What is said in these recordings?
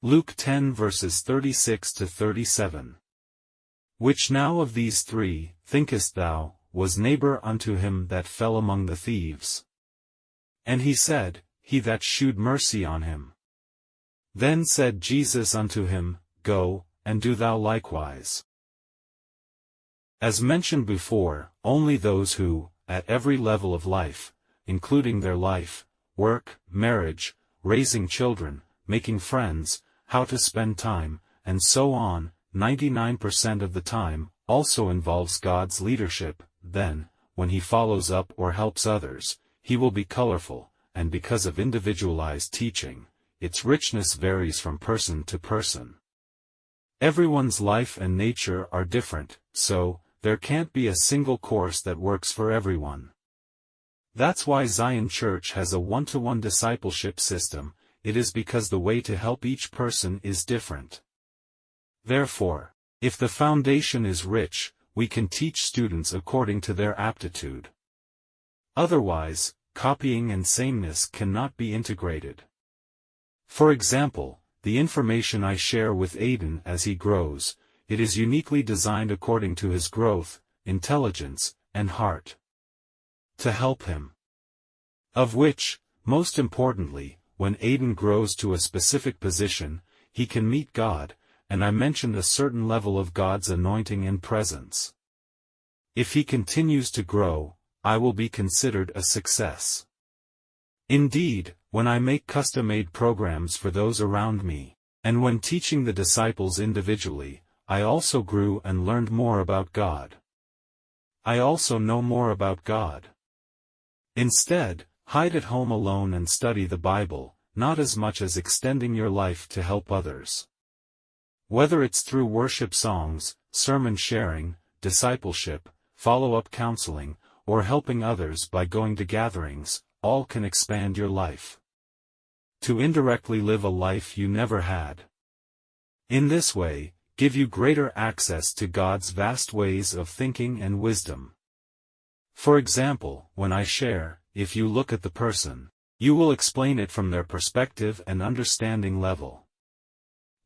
Luke 10 verses 36 to 37. Which now of these three, thinkest thou, was neighbor unto him that fell among the thieves? And he said, He that shewed mercy on him. Then said Jesus unto him, Go, and do thou likewise. As mentioned before, only those who, at every level of life, including their life, work, marriage, raising children, making friends, how to spend time, and so on, 99% of the time, also involves God's leadership. Then, when he follows up or helps others, he will be colorful, and because of individualized teaching, its richness varies from person to person. Everyone's life and nature are different, so, there can't be a single course that works for everyone. That's why Zion Church has a one-to-one discipleship system. It is because the way to help each person is different. Therefore, if the foundation is rich, we can teach students according to their aptitude. Otherwise, copying and sameness cannot be integrated. For example, the information I share with Aiden as he grows, it is uniquely designed according to his growth, intelligence, and heart. To help him. Of which, most importantly, when Aiden grows to a specific position, he can meet God, and I mentioned a certain level of God's anointing and presence. If he continues to grow, I will be considered a success. Indeed, when I make custom-made programs for those around me, and when teaching the disciples individually, I also grew and learned more about God. I also know more about God. Instead, hide at home alone and study the Bible, not as much as extending your life to help others. Whether it's through worship songs, sermon sharing, discipleship, follow-up counseling, or helping others by going to gatherings, all can expand your life. To indirectly live a life you never had. In this way, give you greater access to God's vast ways of thinking and wisdom. For example, when I share, if you look at the person, you will explain it from their perspective and understanding level.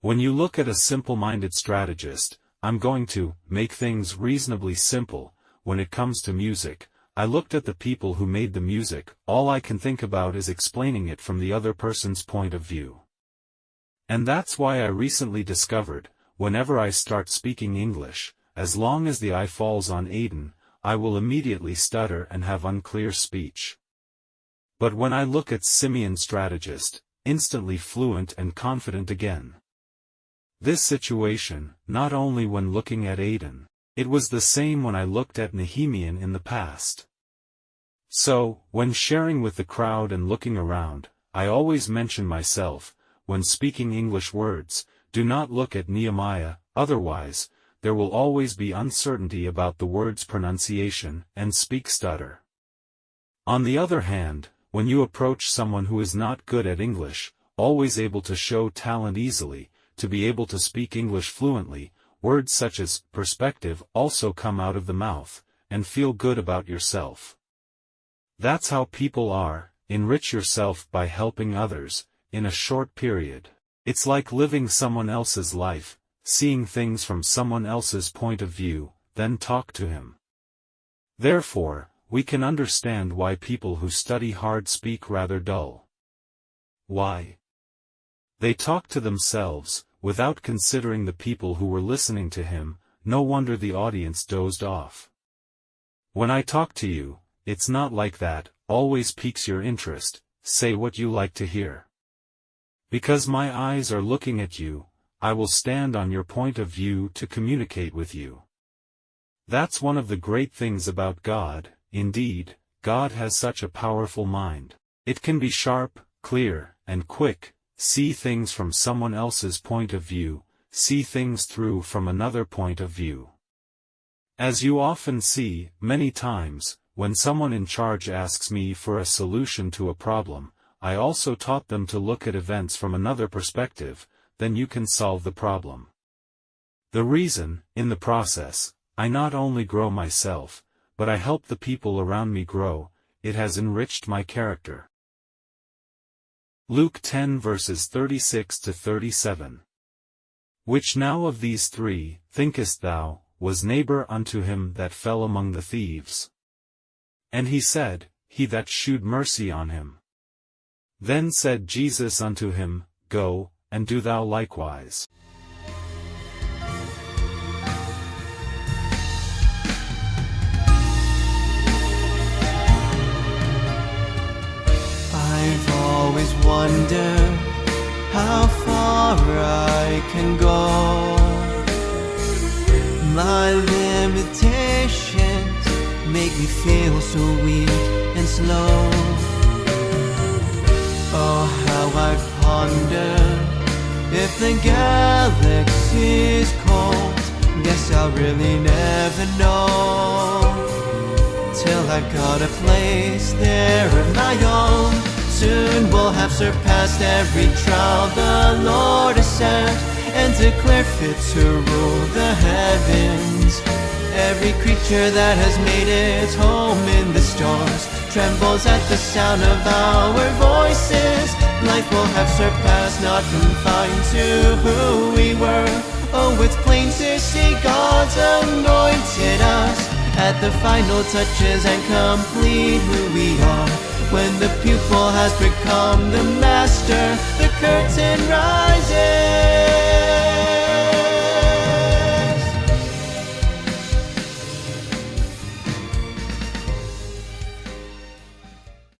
When you look at a simple-minded strategist, I'm going to make things reasonably simple. When it comes to music, I looked at the people who made the music. All I can think about is explaining it from the other person's point of view. And that's why I recently discovered, whenever I start speaking English, as long as the eye falls on Aiden, I will immediately stutter and have unclear speech. But when I look at Simeon strategist, instantly fluent and confident again. This situation, not only when looking at Aiden, it was the same when I looked at Nehemiah in the past. So, when sharing with the crowd and looking around, I always mention myself, when speaking English words, do not look at Nehemiah, otherwise, there will always be uncertainty about the word's pronunciation, and speak stutter. On the other hand, when you approach someone who is not good at English, always able to show talent easily, to be able to speak English fluently, words such as perspective also come out of the mouth, and feel good about yourself. That's how people are. Enrich yourself by helping others, in a short period. It's like living someone else's life, seeing things from someone else's point of view, then talk to him. Therefore, we can understand why people who study hard speak rather dull. Why? They talk to themselves, without considering the people who were listening to him. No wonder the audience dozed off. When I talk to you, it's not like that. Always piques your interest. Say what you like to hear. Because my eyes are looking at you, I will stand on your point of view to communicate with you. That's one of the great things about God. Indeed, God has such a powerful mind. It can be sharp, clear, and quick, see things from someone else's point of view, see things through from another point of view. As you often see, many times, when someone in charge asks me for a solution to a problem, I also taught them to look at events from another perspective. Then you can solve the problem. The reason, in the process, I not only grow myself, but I help the people around me grow. It has enriched my character. Luke 10 verses 36 to 37. Which now of these three, thinkest thou, was neighbor unto him that fell among the thieves? And he said, He that shewed mercy on him. Then said Jesus unto him, Go, and do thou likewise. I've always wondered how far I can go. My limitations make me feel so weak and slow. Oh, how I ponder if the galaxy's cold. Guess I'll really never know till I've got a place there of my own. Soon we'll have surpassed every trial the Lord has sent, and declare fit to rule the heavens. Every creature that has made its home in the stars trembles at the sound of our voices. Life will have surpassed, not confined to who we were. Oh, it's plain to see God's anointed us at the final touches and complete who we are. When the pupil has become the master, the curtain rises.